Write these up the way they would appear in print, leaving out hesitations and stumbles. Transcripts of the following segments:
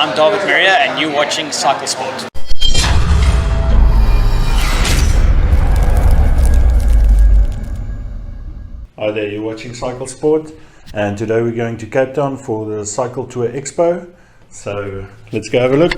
I'm David Maria and you're watching CycleSport. Hi there, you're watching CycleSport, and today we're going to Cape Town for the CYCLETOUR Expo. So let's go have a look.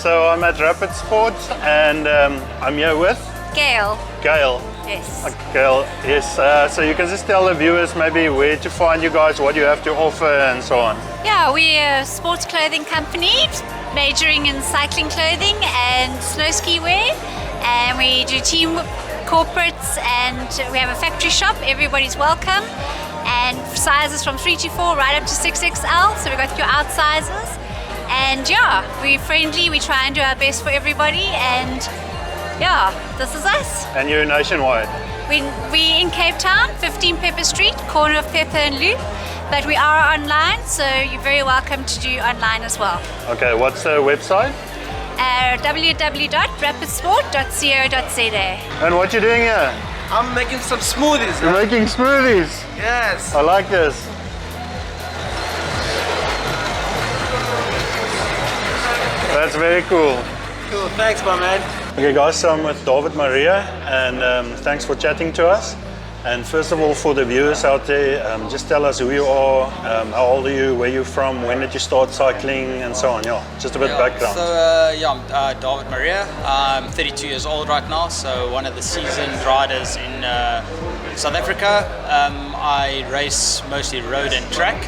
So I'm at Rapid Sport and I'm here with Gail. Gail. Yes. Gail, yes. So you can just tell the viewers maybe where to find you guys, what you have to offer and so on. Yeah, we're a sports clothing company majoring in cycling clothing and snow ski wear, and we do team corporates, and we have a factory shop. Everybody's welcome, and sizes from 3 to 4 right up to 6XL, so we've got your out sizes. And yeah, we're friendly, we try and do our best for everybody, and yeah, this is us. And you're nationwide? We're in Cape Town, 15 Pepper Street, corner of Pepper and Loop, but we are online, so you're very welcome to do online as well. Okay, what's the website? www.rapidsport.co.za. And what you doing here? I'm making some smoothies. You're making smoothies? Yes. I like this. That's very cool. Cool, thanks my man. Okay guys, so I'm with David Maria, and thanks for chatting to us. And first of all, for the viewers out there, just tell us who you are, how old are you, where you're from, when did you start cycling, and so on. Yeah, just a bit of background. So I'm David Maria. I'm 32 years old right now, so one of the seasoned riders in South Africa. I race mostly road and track,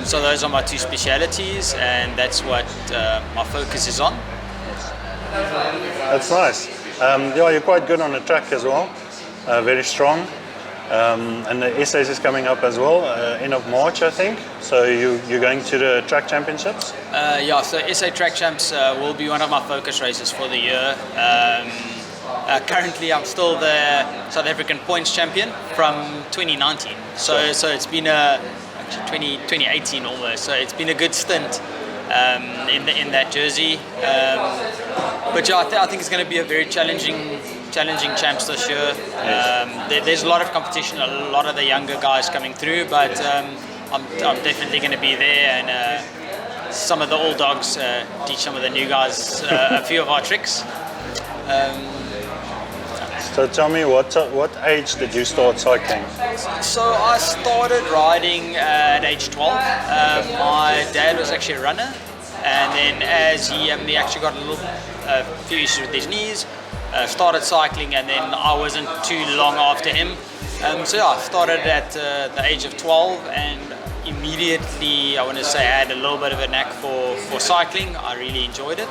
so those are my two specialities, and that's what my focus is on. That's nice. Yeah, you're quite good on the track as well, very strong. And the essays is coming up as well, end of March, I think. So you're going to the track championships? Yeah, so SA Track Champs will be one of my focus races for the year. Currently, I'm still the South African points champion from 2019. So it's been actually 2018 almost. So it's been a good stint in that jersey. But yeah, I think it's going to be a very challenging champs this year. There's a lot of competition, a lot of the younger guys coming through, but I'm definitely going to be there, and some of the old dogs teach some of the new guys a few of our tricks. So tell me, what age did you start cycling? So I started riding at age 12. My dad was actually a runner, and then as he actually got a few issues with his knees, started cycling, and then I wasn't too long after him. So yeah, I started at the age of 12, and immediately, I want to say, I had a little bit of a knack for cycling. I really enjoyed it.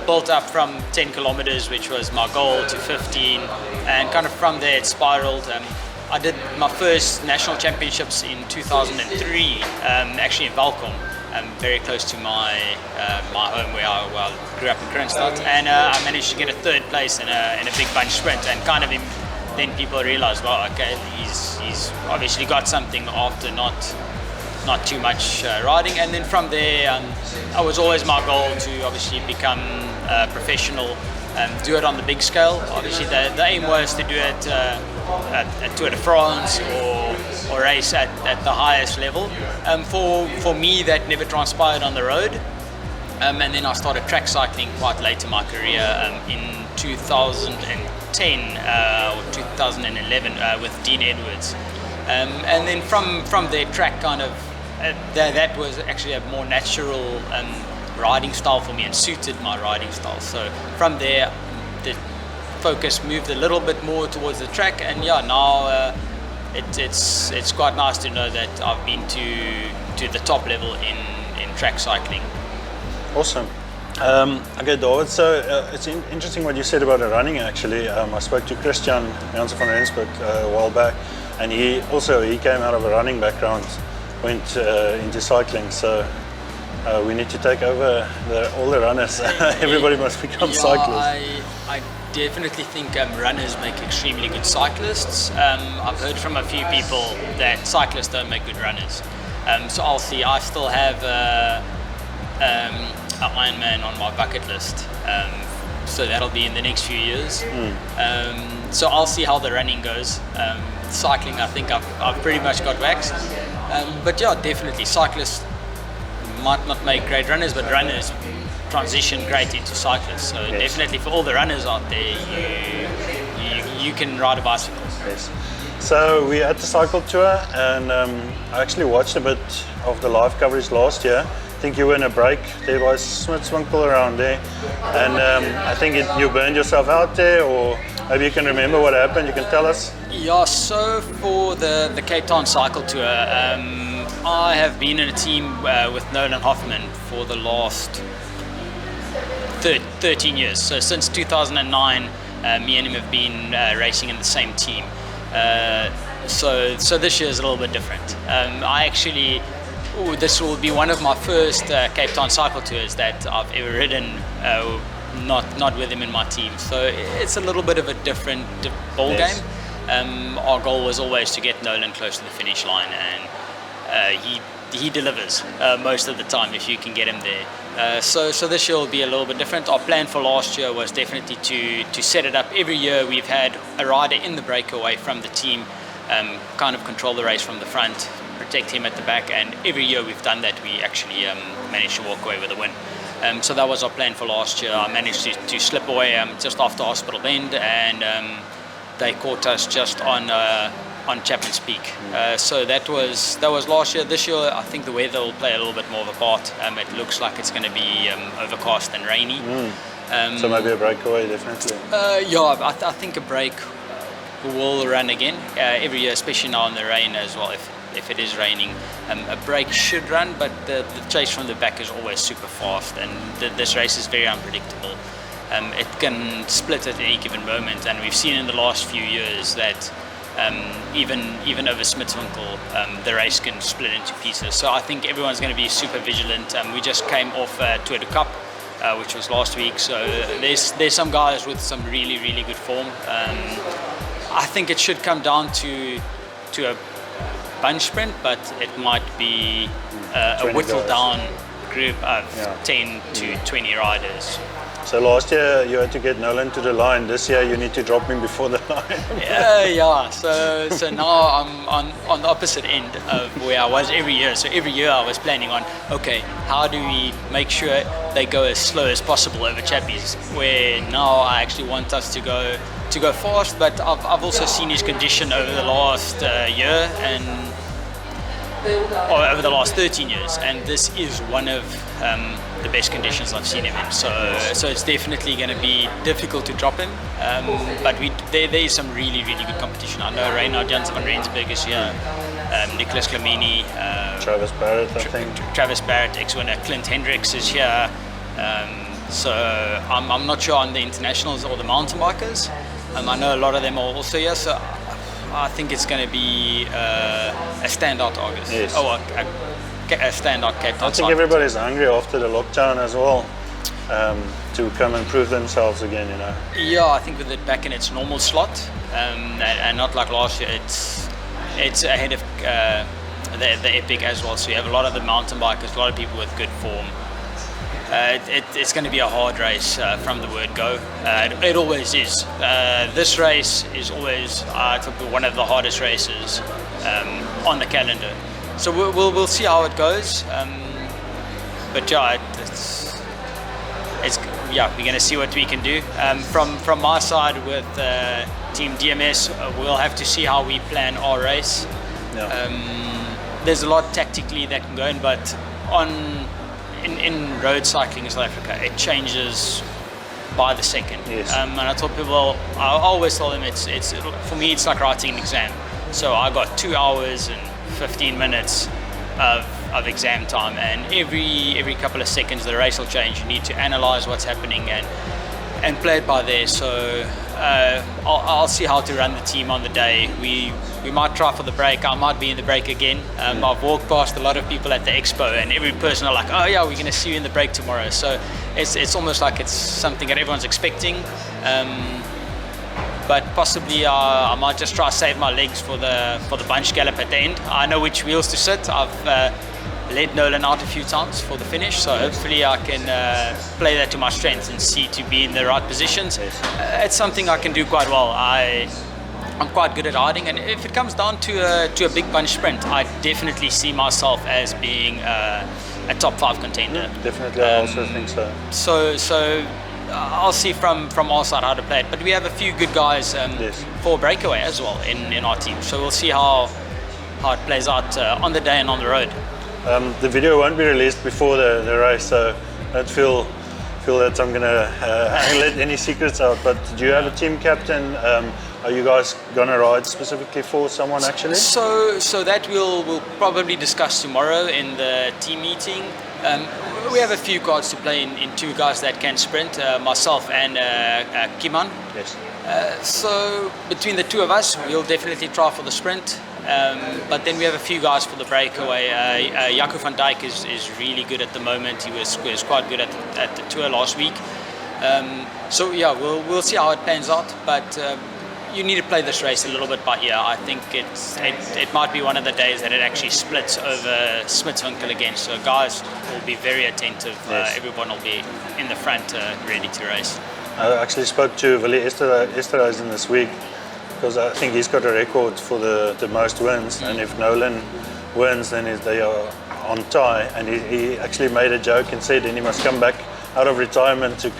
Built up from 10 kilometers, which was my goal, to 15, and kind of from there it spiraled. I did my first national championships in 2003, actually in Valkom, very close to my home where I grew up in Kroonstad, and I managed to get a third place in a big bunch sprint, and kind of then people realized, well, okay, he's obviously got something after not too much riding. And then from there, it was always my goal to obviously become professional, do it on the big scale. Obviously the aim was to do it at Tour de France or race at the highest level. For me, that never transpired on the road. And then I started track cycling quite late in my career, in 2010 or 2011 with Dean Edwards. And then from their track kind of, that was actually a more natural riding style for me and suited my riding style. So from there, the focus moved a little bit more towards the track, and yeah, now it's quite nice to know that I've been to the top level in track cycling. Awesome. Okay, David, so it's interesting what you said about the running actually. I spoke to Christian Jansen van Rensburg a while back, and he came out of a running background, went into cycling, so we need to take over all the runners. Everybody must become cyclists. I definitely think runners make extremely good cyclists. I've heard from a few people that cyclists don't make good runners. So I'll see. I still have an Ironman on my bucket list, so that'll be in the next few years. So I'll see how the running goes. Cycling, I think I've pretty much got waxed, but yeah, definitely cyclists might not make great runners, but runners transition great into cyclists. So yes, definitely for all the runners out there, you can ride a bicycle. Yes. So we're at the CYCLETOUR, and I actually watched a bit of the live coverage last year. I think you were in a break there by Smitswinkel around there, and I think you burned yourself out there, or maybe you can remember what happened. You can tell us. Yeah, so for the Cape Town CYCLETOUR, I have been in a team with Nolan Hoffman for the last 13 years. So since 2009, me and him have been racing in the same team. So this year is a little bit different. This will be one of my first Cape Town CYCLETOURs that I've ever ridden, not with him in my team. So it's a little bit of a different ball game. Our goal was always to get Nolan close to the finish line, and he delivers most of the time if you can get him there. So this year will be a little bit different. Our plan for last year was definitely to set it up. Every year we've had a rider in the breakaway from the team, kind of control the race from the front, protect him at the back, and every year we've done that. We actually managed to walk away with a win. So that was our plan for last year. I managed to slip away just after Hospital Bend, and they caught us just on Chapman's Peak. So that was last year. This year I think the weather will play a little bit more of a part. It looks like it's going to be overcast and rainy. So maybe a breakaway, definitely. Yeah, I think a break will run again every year, especially now in the rain as well. If it is raining, a break should run, but the chase from the back is always super fast, and this race is very unpredictable. It can split at any given moment, and we've seen in the last few years that even over Smitswinkel, the race can split into pieces. So I think everyone's going to be super vigilant. We just came off Tour de Cup, which was last week. So there's some guys with some really, really good form. I think it should come down to a bunch sprint, but it might be a whittled down group of 10 to 20 riders. So last year you had to get Nolan to the line. This year you need to drop him before the line. Yeah. So now I'm on the opposite end of where I was every year. So every year I was planning on, okay, how do we make sure they go as slow as possible over chappies? Where now I actually want us to go fast, but I've also seen his condition over the last year or over the last 13 years, and this is one of the best conditions I've seen him in. So it's definitely going to be difficult to drop him, but there is some really, really good competition. I know Reinhard Jansen van Rensburg is here, Nicholas Clamini, Travis Barrett, I think. Travis Barrett, ex-winner Clint Hendricks is here. So I'm not sure on the internationals or the mountain bikers. I know a lot of them are also here, so I think it's going to be a standout August. Yes. Oh, a standout Cape Town. I think everybody's hungry after the lockdown as well, to come and prove themselves again, you know. Yeah, I think with it back in its normal slot, and not like last year, it's ahead of the Epic as well. So you have a lot of the mountain bikers, a lot of people with good form. It's going to be a hard race from the word go. It always is. This race is always one of the hardest races on the calendar. So we'll see how it goes. But yeah, we're going to see what we can do. From my side with Team DMS, we'll have to see how we plan our race. Yeah. There's a lot tactically that can go in, but in road cycling in South Africa, it changes by the second. Yes. And I told people, I always tell them, it's for me it's like writing an exam. So I got 2 hours and 15 minutes of exam time, and every couple of seconds the race will change. You need to analyze what's happening and play it by there. So I'll see how to run the team on the day. We might try for the break. I might be in the break again. I've walked past a lot of people at the Expo, and every person are like, oh yeah, we're going to see you in the break tomorrow. So it's almost like it's something that everyone's expecting. But possibly I might just try to save my legs for the bunch gallop at the end. I know which wheels to sit. I've led Nolan out a few times for the finish, so hopefully I can play that to my strengths and see to be in the right positions. It's something I can do quite well. I'm quite good at riding, and if it comes down to a big bunch sprint, I definitely see myself as being a top 5 contender. Definitely, I also think so. So I'll see from our side how to play it, but we have a few good guys for breakaway as well in our team, so we'll see how it plays out on the day and on the road. The video won't be released before the race, so don't feel that I'm gonna let any secrets out. But do you have a team captain? Are you guys gonna ride specifically for someone actually? So that we'll probably discuss tomorrow in the team meeting. We have a few cards to play in 2 guys that can sprint, myself and Kiman. Yes. So between the 2 of us, we'll definitely try for the sprint. But then we have a few guys for the breakaway. Jaco van Dijk is really good at the moment. He was quite good at the tour last week. So yeah, we'll see how it pans out. But you need to play this race a little bit by ear. I think it might be one of the days that it actually splits over Smitswinkel again. So guys will be very attentive. Yes. Everyone will be in the front, ready to race. I actually spoke to Willie Esterhuizen this week, because I think he's got a record for the most wins, and if Nolan wins, then they are on tie. And he actually made a joke and said then he must come back out of retirement to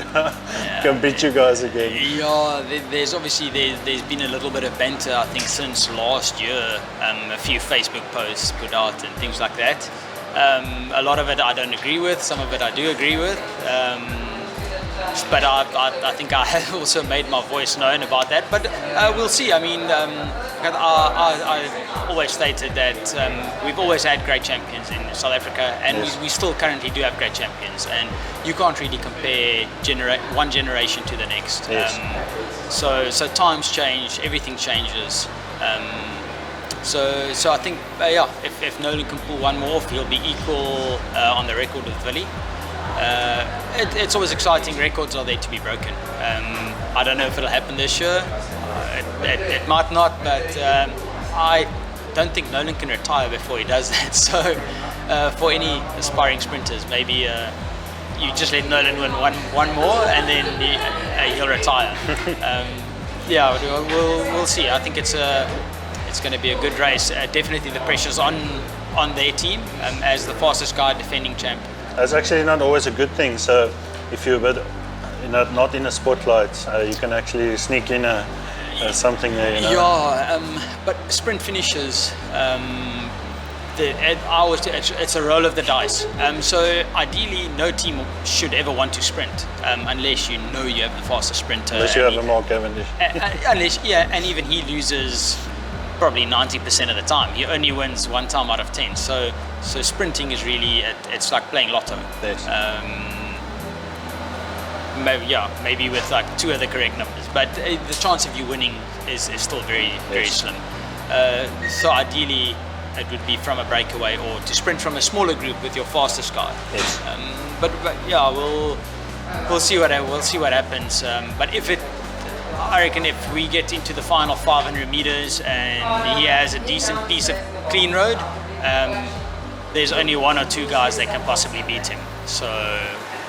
come beat you guys again. Yeah, there's been a little bit of banter, I think, since last year. A few Facebook posts put out and things like that. A lot of it I don't agree with, some of it I do agree with. But I think I have also made my voice known about that. But we'll see. I mean, I always stated that we've always had great champions in South Africa, and yes. we still currently do have great champions. And you can't really compare one generation to the next. Yes. So times change, everything changes. So I think, if Nolan can pull one more off, he'll be equal on the record with Willie. It's always exciting. Records are there to be broken. I don't know if it'll happen this year. It might not, but I don't think Nolan can retire before he does that. So for any aspiring sprinters, maybe you just let Nolan win one more and then he'll retire. Yeah, we'll see. I think it's going to be a good race. Definitely the pressure's on their team as the fastest guy defending champ. That's actually not always a good thing. So if you're a bit not in a spotlight, you can actually sneak in something there. You know? Yeah, but sprint finishes. It's a roll of the dice. So ideally, no team should ever want to sprint unless you know you have the fastest sprinter. Unless you have a Mark Cavendish. And even he loses probably 90% of the time. He only wins one time out of 10. So sprinting is really, it's like playing lotto. Yes. Maybe with like 2 of the correct numbers, but the chance of you winning is still very slim. So ideally, it would be from a breakaway or to sprint from a smaller group with your fastest guy. Yes. But yeah, we'll see what happens. But I reckon if we get into the final 500 meters and he has a decent piece of clean road, there's only 1 or 2 guys that can possibly beat him. So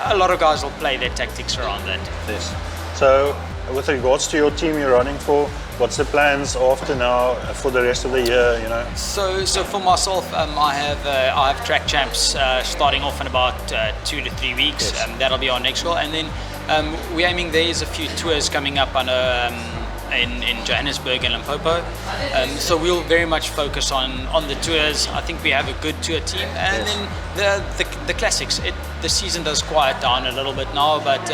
a lot of guys will play their tactics around that. Yes. So with regards to your team you're running for, what's the plans after now for the rest of the year? You know. So for myself, I have track champs starting off in about 2 to 3 weeks. Yes. That'll be our next goal, and then we're aiming. There's a few tours coming up on in Johannesburg and Limpopo. So we'll very much focus on the tours. I think we have a good tour team, and then the classics. The season does quiet down a little bit now, but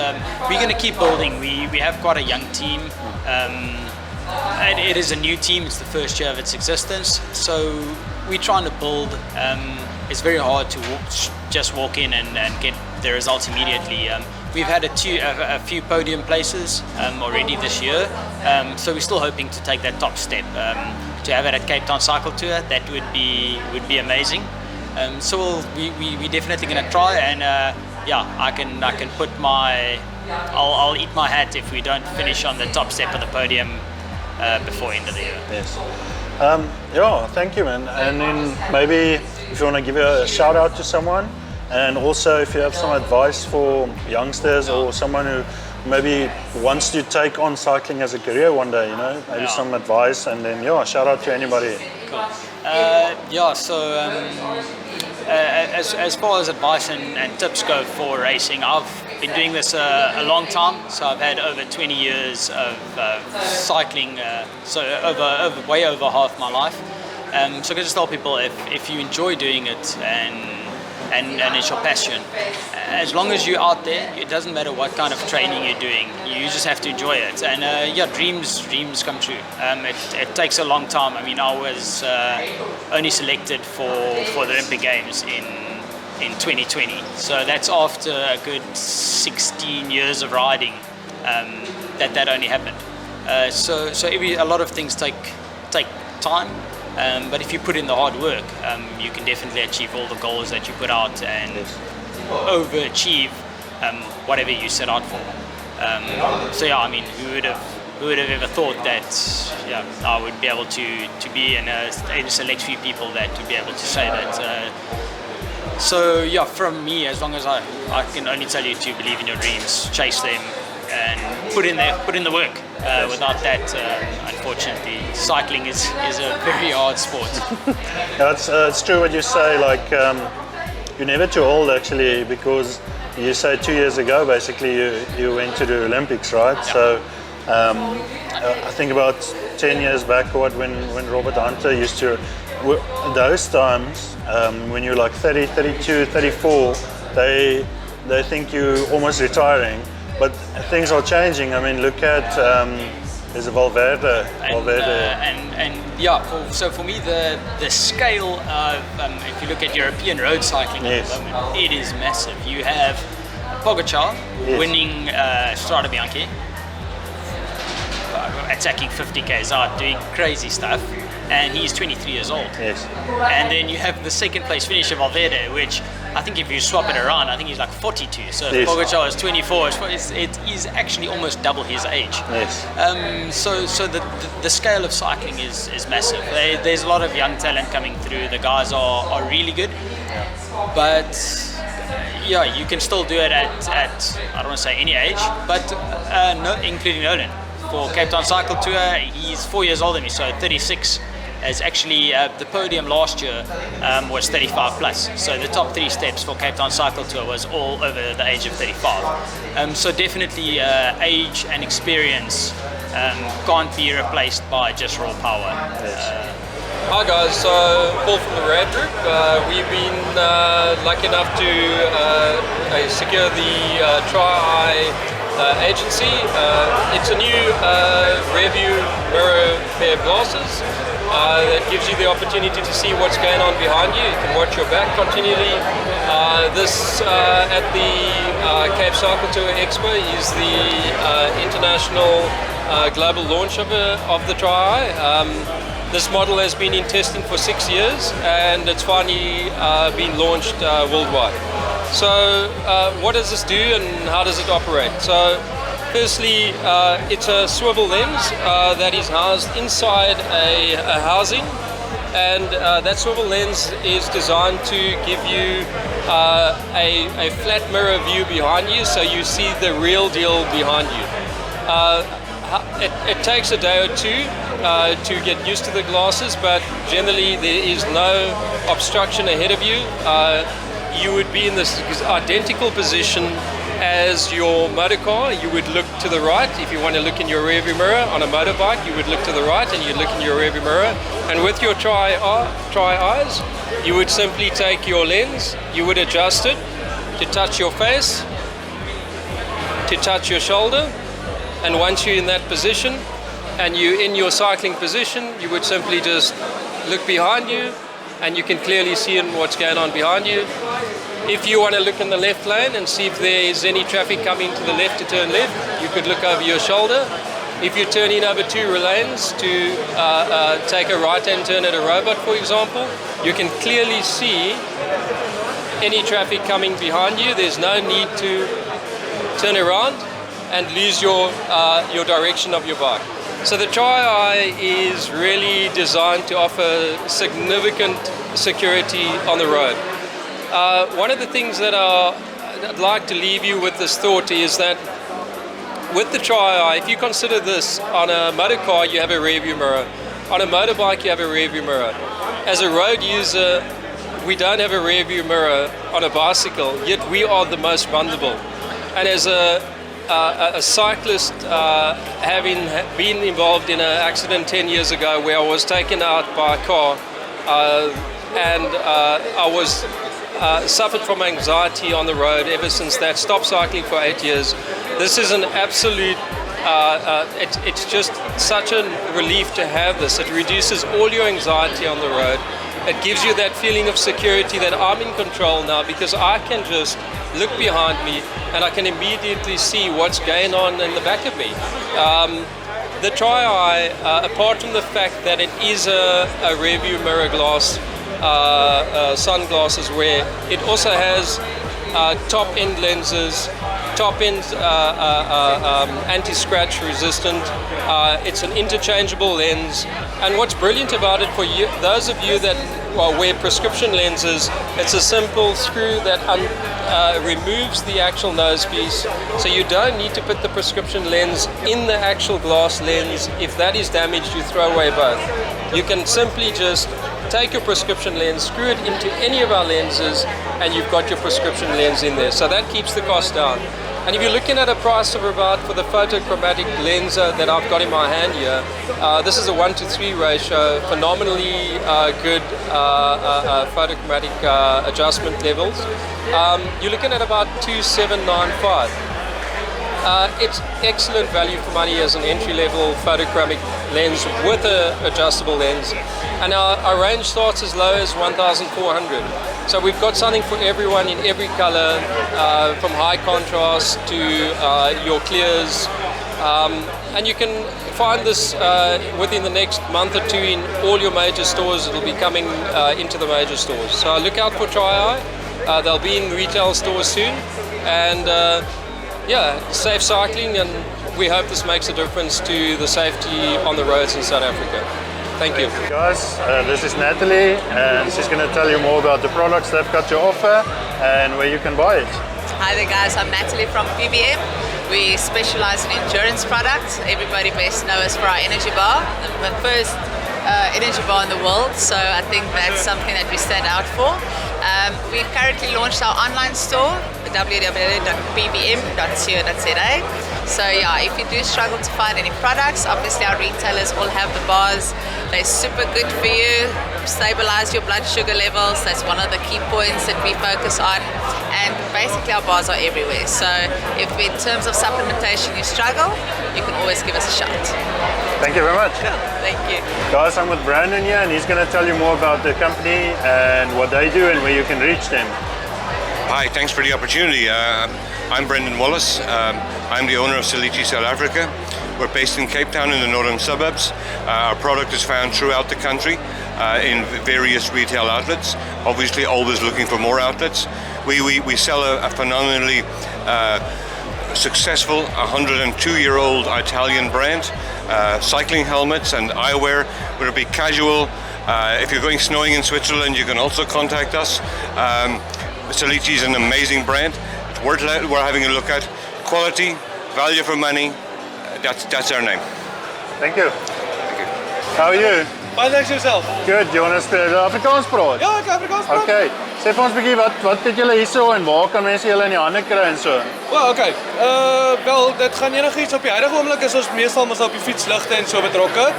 we're going to keep building. We have quite a young team. And it is a new team. It's the first year of its existence. So we're trying to build. It's very hard to just walk in and get the results immediately. We've had a few podium places already this year. So we're still hoping to take that top step. To have it at Cape Town CYCLETOUR, that would be amazing. So we're definitely going to try, and I can put I'll eat my hat if we don't finish on the top step of the podium before end of the year. Yes. Thank you, man. And then maybe if you want to give a shout out to someone, and also if you have some advice for youngsters or someone who maybe wants to take on cycling as a career one day, you know, maybe some advice, and then shout out to anybody. Cool. As far as advice and tips go for racing, I've been doing this a long time. So I've had over 20 years of cycling, so way over half my life. So I can just tell people, if you enjoy doing it and it's your passion, as long as you're out there, it doesn't matter what kind of training you're doing, you just have to enjoy it. And dreams come true. It takes a long time. I mean, I was only selected for the Olympic Games in 2020, so that's after a good 16 years of riding that only happened. So a lot of things take time. But if you put in the hard work, you can definitely achieve all the goals that you put out and overachieve whatever you set out for. I mean, who would have ever thought that I would be able to be in a select few people that would be able to say that. From me, as long as I can only tell you to believe in your dreams, chase them, and put in the work. Without that, unfortunately, cycling is a very hard sport. It's true what you say. Like you're never too old, actually, because you say 2 years ago, basically, you went to the Olympics, right? Yeah. So I think about 10 years backward, when Robert Hunter used to, those times when you're like 30, 32, 34, they think you're almost retiring. But things are changing. I mean, look at there's a Valverde. So for me, the scale of if you look at European road cycling at the moment, it is massive. You have Pogacar winning Strade Bianche, attacking 50 k's out, doing crazy stuff, and he's 23 years old. Yes. And then you have the second place finisher Valverde, which I think if you swap it around, I think he's like 42. So Yes. Pogacar is 24. It is actually almost double his age. Yes. So the scale of cycling is massive. There's a lot of young talent coming through. The guys are really good, but yeah, you can still do it at I don't want to say any age, but no, including Nolan. For Cape Town Cycle Tour, he's 4 years older than me, so 36. Is actually the podium last year was 35 plus. So the top 3 steps for Cape Town Cycle Tour was all over the age of 35. So definitely age and experience can't be replaced by just raw power. Hi guys, so Paul from the Rad Group. We've been lucky enough to secure the Tri-Eye agency. It's a new rear view mirror pair of glasses that gives you the opportunity to see what's going on behind you. You can watch your back continually. This at the Cape Cycle Tour Expo is the international global launch of the Tri-Eye. This model has been in testing for 6 years and it's finally been launched worldwide. So what does this do and how does it operate? So firstly, it's a swivel lens that is housed inside a housing, and that swivel lens is designed to give you a flat mirror view behind you, so you see the real deal behind you. It takes a day or two to get used to the glasses, but generally there is no obstruction ahead of you. You would be in this identical position as your motor car. You would look to the right. If you want to look in your rearview mirror on a motorbike, you would look to the right and you'd look in your rearview mirror. And with your Tri-Eyes, you would simply take your lens, you would adjust it to touch your face, to touch your shoulder, and once you're in that position and you're in your cycling position, you would simply just look behind you and you can clearly see what's going on behind you. If you want to look in the left lane and see if there is any traffic coming to the left to turn left, you could look over your shoulder. If you're turning over 2 lanes to take a right-hand turn at a robot, for example, you can clearly see any traffic coming behind you. There's no need to turn around and lose your direction of your bike. So the Tri-Eye is really designed to offer significant security on the road. One of the things that I'd like to leave you with this thought is that with the Tri-Eye, if you consider this, on a motor car you have a rear view mirror, on a motorbike you have a rear view mirror. As a road user, we don't have a rear view mirror on a bicycle, yet we are the most vulnerable. And as a cyclist, having been involved in an accident 10 years ago where I was taken out by a car and I was suffered from anxiety on the road ever since that, stopped cycling for 8 years. This is an absolute, it's just such a relief to have this. It reduces all your anxiety on the road. It gives you that feeling of security that I'm in control now because I can just look behind me and I can immediately see what's going on in the back of me. The Tri-Eye, apart from the fact that it is a rear view mirror glass, sunglasses wear, it also has top end lenses, top end anti-scratch resistant. It's an interchangeable lens, and what's brilliant about it for you, those of you that wear prescription lenses, it's a simple screw that removes the actual nose piece, so you don't need to put the prescription lens in the actual glass lens. If that is damaged, you throw away both. You can simply just take your prescription lens, screw it into any of our lenses, and you've got your prescription lens in there. So that keeps the cost down. And if you're looking at a price of about, for the photochromatic lens that I've got in my hand here, this is a 1:3 ratio, phenomenally good photochromatic adjustment levels. You're looking at about 2,795. It's excellent value for money as an entry-level photochromic lens with an adjustable lens. And our range starts as low as 1,400. So we've got something for everyone in every color, from high contrast to your clears. And you can find this within the next month or two in all your major stores. It'll be coming into the major stores. So look out for Tri-Eye. They'll be in retail stores soon. And yeah, safe cycling, and we hope this makes a difference to the safety on the roads in South Africa. Thank you. Guys, this is Natalie, and she's going to tell you more about the products they've got to offer and where you can buy it. Hi there guys, I'm Natalie from PBM. We specialize in endurance products. Everybody best knows us for our energy bar, the first energy bar in the world, so I think that's something that we stand out for. We've currently launched our online store, www.bbm.co.za. So yeah, if you do struggle to find any products, obviously our retailers all have the bars. They're super good for you, stabilize your blood sugar levels. That's one of the key points that we focus on. And basically our bars are everywhere. So if in terms of supplementation you struggle, you can always give us a shot. Thank you very much. Thank you. Guys, I'm with Brandon here, and he's going to tell you more about the company and what they do and where you can reach them. Hi, thanks for the opportunity. I'm Brendan Wallace. I'm the owner of CYCLETOUR South Africa. We're based in Cape Town in the northern suburbs. Our product is found throughout the country in various retail outlets, obviously always looking for more outlets. We sell a phenomenally successful 102-year-old Italian brand, cycling helmets and eyewear, whether it be casual. If you're going snowing in Switzerland, you can also contact us. CYCLETOUR is an amazing brand. It's worth we're having a look at. Quality, value for money, that's our name. Thank you. Thank you. How are you? Fine, thanks yourself. Good. Do you want us to Afrikaans praat? Ja, ek Afrikaans praat. Okay. Sê vir ons 'n bietjie wat het julle hierso en waar kan mense julle in die hande kry en so? Well, okay. Wel, dit gaan enigiets op die huidige oomblik is ons meestal mos op die fietsligte en so betrokke.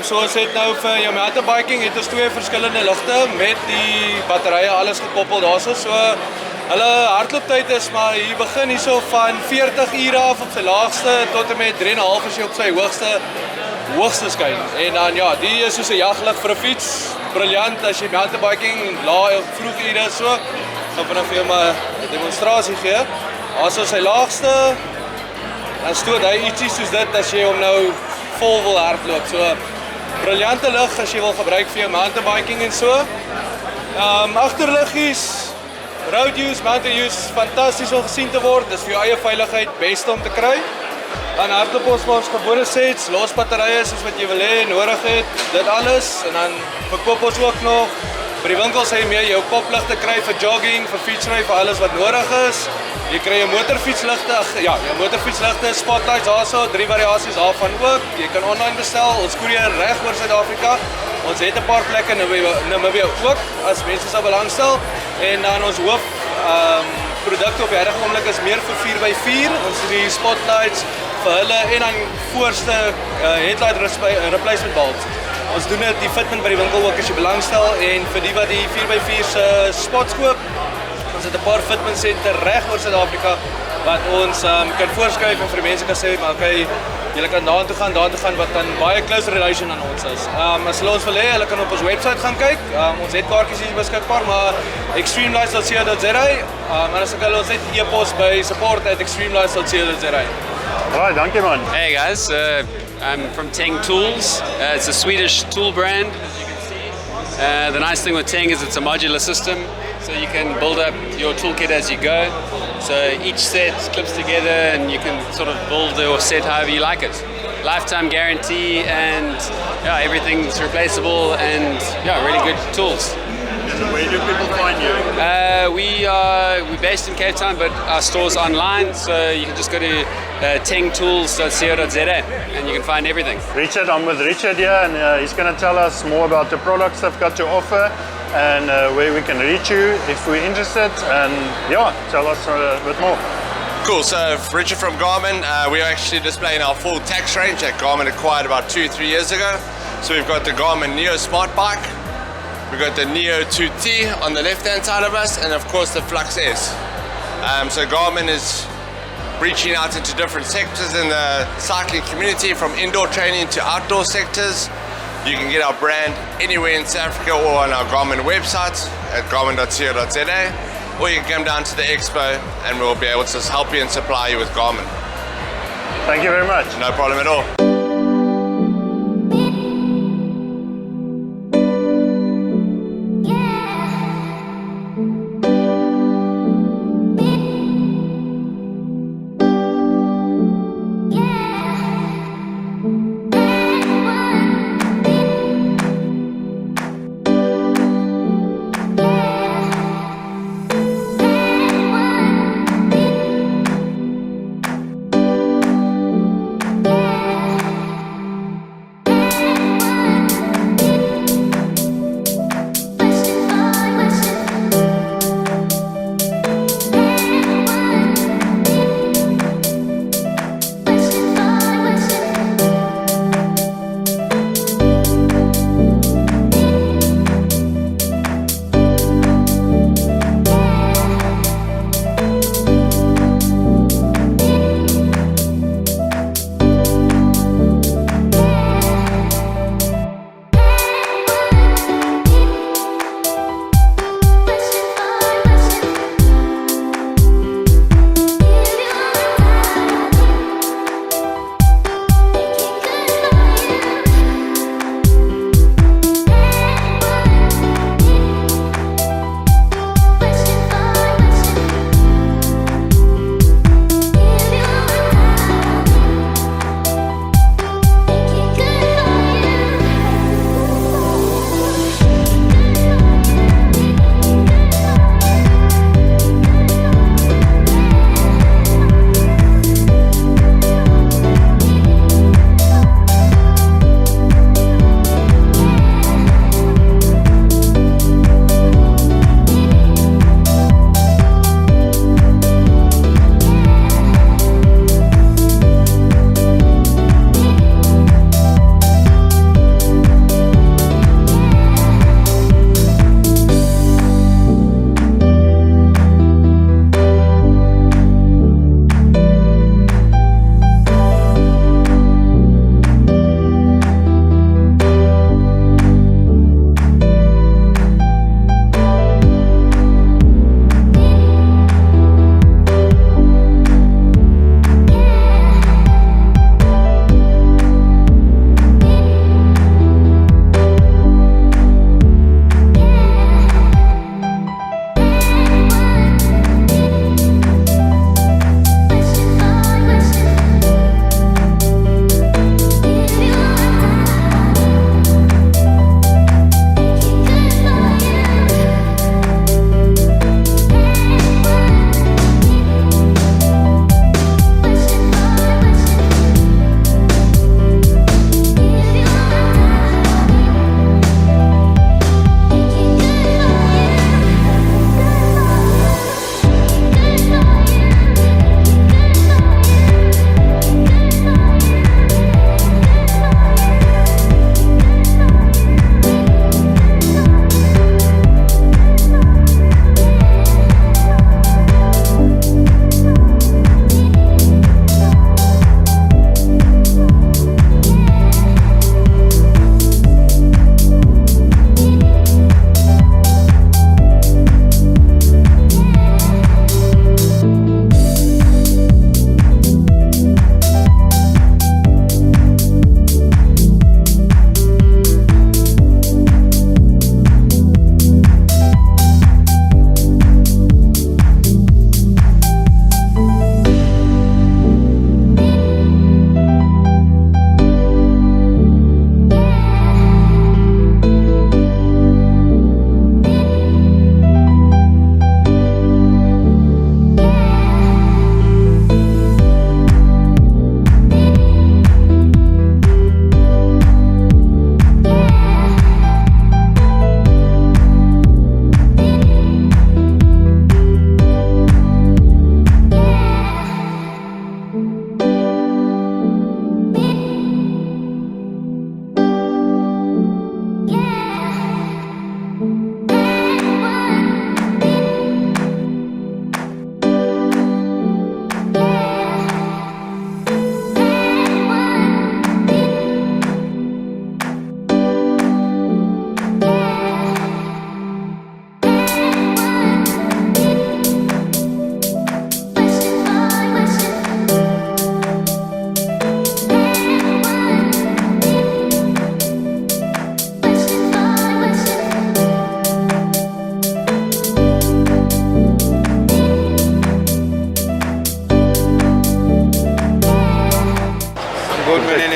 So ons het nou vir jou mountainbiking het ons twee verskillende ligte met die batterye alles gekoppel daarso. So hulle hardlooptyd is maar hier begin hierso van 40 ure af op sy laagste tot en met 3.5 as jy op sy hoogste skyn. En dan ja, die is soos 'n jaglig vir 'n fiets. Briljant as jy mountainbiking vroeg ure so. Gaan vanaf vir jou maar 'n demonstrasie gee. As ons sy laagste dan stoot hy ietsie soos dit as jy hom nou vol wil hardloop. So briljante lig as jy wil gebruik vir jou mountainbiking en so. Agterliggies, road use, mountain use, fantasties om gesien te word. Dis vir jou eie veiligheid beste om te kry. Dan hardloop ons vir ons gewone sets, los batterye soos wat jy wil hê, nodig het, dit alles. En dan verkoop ons ook nog by die winkels hy mee jou kopligte kry vir jogging, vir fietsry, vir alles wat nodig is. Jy kry jou motorfietsligte, jou motorfietsligte, spotlights daarso, 3 variasies daarvan ook. Jy kan online bestel, ons koerier reg oor Suid-Afrika. Ons het 'n paar plekke in Namibië ook as mense sou belangstel. En dan ons hoof produkte op die huidige oomblik is meer vir 4x4. Ons het die spotlights vir hulle en dan voorste headlight replacement bulbs. Ons doen dit die fitment by die winkel ook as jy belangstel, en vir die wat die 4x4 se spots koop, ons het 'n paar fitment senter reg oor Suid-Afrika wat ons kan voorskryf en vir die mense kan sê maar okay, julle kan daartoe gaan wat dan baie close relation aan ons is. As hulle ons wil hê, hulle kan op ons webwerf gaan kyk. Ons het kaartjies hier beskikbaar, maar extremelights.co.za. En as ek hulle ons net e-pos by support@extremelights.co.za. Alright, dankie man. Hey guys, I'm from Teng Tools. It's a Swedish tool brand, as you can see. The nice thing with Teng is it's a modular system, so you can build up your toolkit as you go. So each set clips together and you can sort of build your set however you like it. Lifetime guarantee, and yeah, everything's replaceable, and yeah, really good tools. Where do people find you? We're based in Cape Town, but our store's online, so you can just go to tengtools.co.za and you can find everything. Richard, I'm with Richard here, and he's going to tell us more about the products they've got to offer and where we can reach you if we're interested, and yeah, tell us a bit more. Cool, so Richard from Garmin, we're actually displaying our full tax range that Garmin acquired about 2-3 years ago. So we've got the Garmin Neo Smart Bike, we've got the Neo 2T on the left hand side of us, and of course the Flux S. So Garmin is reaching out into different sectors in the cycling community, from indoor training to outdoor sectors. You can get our brand anywhere in South Africa or on our Garmin website at garmin.co.za, or you can come down to the Expo and we'll be able to help you and supply you with Garmin. Thank you very much. No problem at all. Yeah.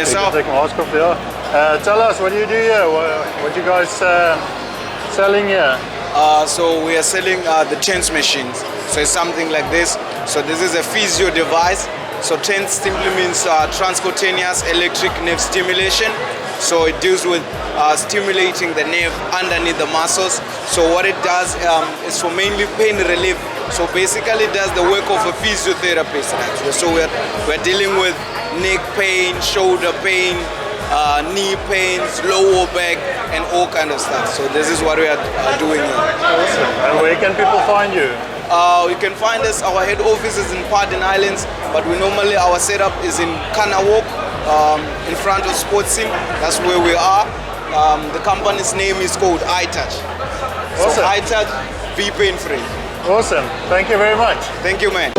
yourself. Take my mask off, yeah. Tell us, what do you do here? What you guys selling here? So we are selling the TENS machines. So it's something like this. So this is a physio device. So TENS simply means transcutaneous electric nerve stimulation. So it deals with stimulating the nerve underneath the muscles. So what it does is for mainly pain relief. So basically it does the work of a physiotherapist. So we're dealing with neck pain, shoulder pain, knee pains, lower back, and all kind of stuff. So this is what we are doing here. Awesome. And where can people find you? You can find us, our head office is in Pardon Islands, but our setup is in Kanawok, in front of Sportsim. That's where we are. The company's name is called iTouch. Awesome. So iTouch, be pain free. Awesome. Thank you very much. Thank you, man.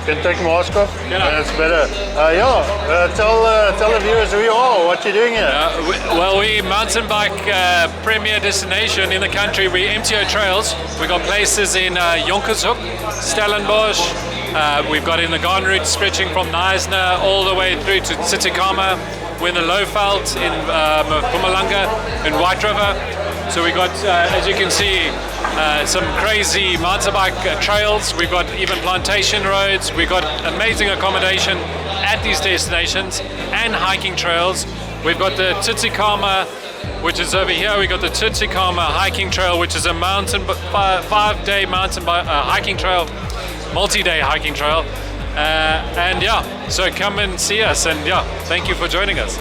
Can take mask off? That's better. Tell the viewers who you are, what you're doing here. We mountain bike premier destination in the country. We MTO trails. We got places in Jonkershoek, Stellenbosch. We've got in the Garden Route stretching from Neisner all the way through to Tsitsikamma. We're in the Lowveld in Mpumalanga in White River. So we got, as you can see, some crazy mountain bike trails. We've got even plantation roads. We've got amazing accommodation at these destinations and hiking trails. We've got the Tsitsikamma, which is over here. We've got the Tsitsikamma hiking trail, which is a mountain 5-day mountain hiking trail, multi-day hiking trail. And yeah, so come and see us, and yeah, thank you for joining us.